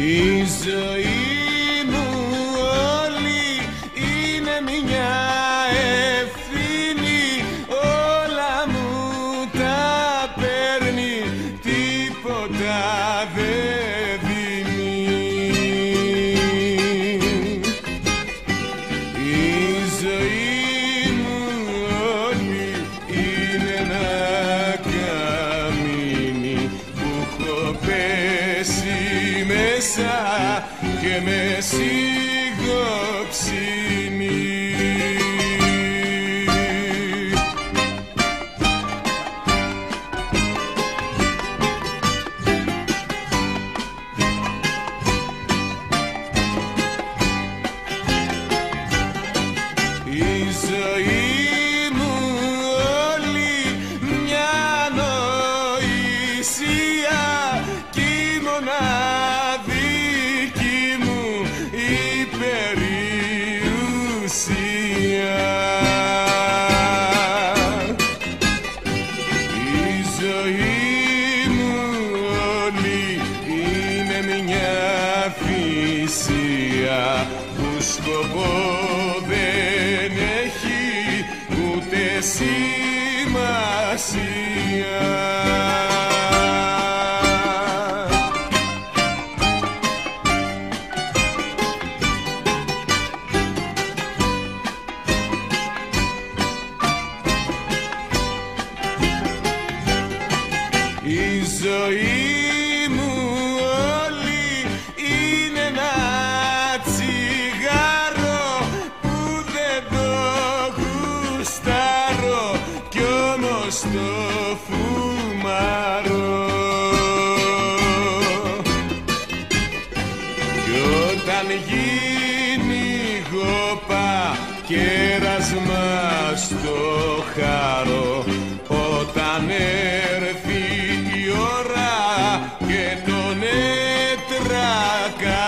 Η ζωή μου όλη είναι μια ευθύνη, όλα μου τα παίρνει, τίποτα δεν δίνει. Η ζωή μου όλη είναι ένα καμίνι που έχω πέσει μέσα και με σιγοψύνει. Η ζωή μου όλη μια νοησία κι η μοναδική μου η περιουσία. Η ζωή μου όλη είναι μια θυσία που σκοπό δεν έχει ούτε σημασία. Η ζωή μου όλη είναι ένα τσιγάρο που δεν το γουστάρω κι όμως το φουμάρω. Κι όταν γίνει γόπα κέρασμα στο χάρο, όταν έρθει η ώρα και τον έτρακα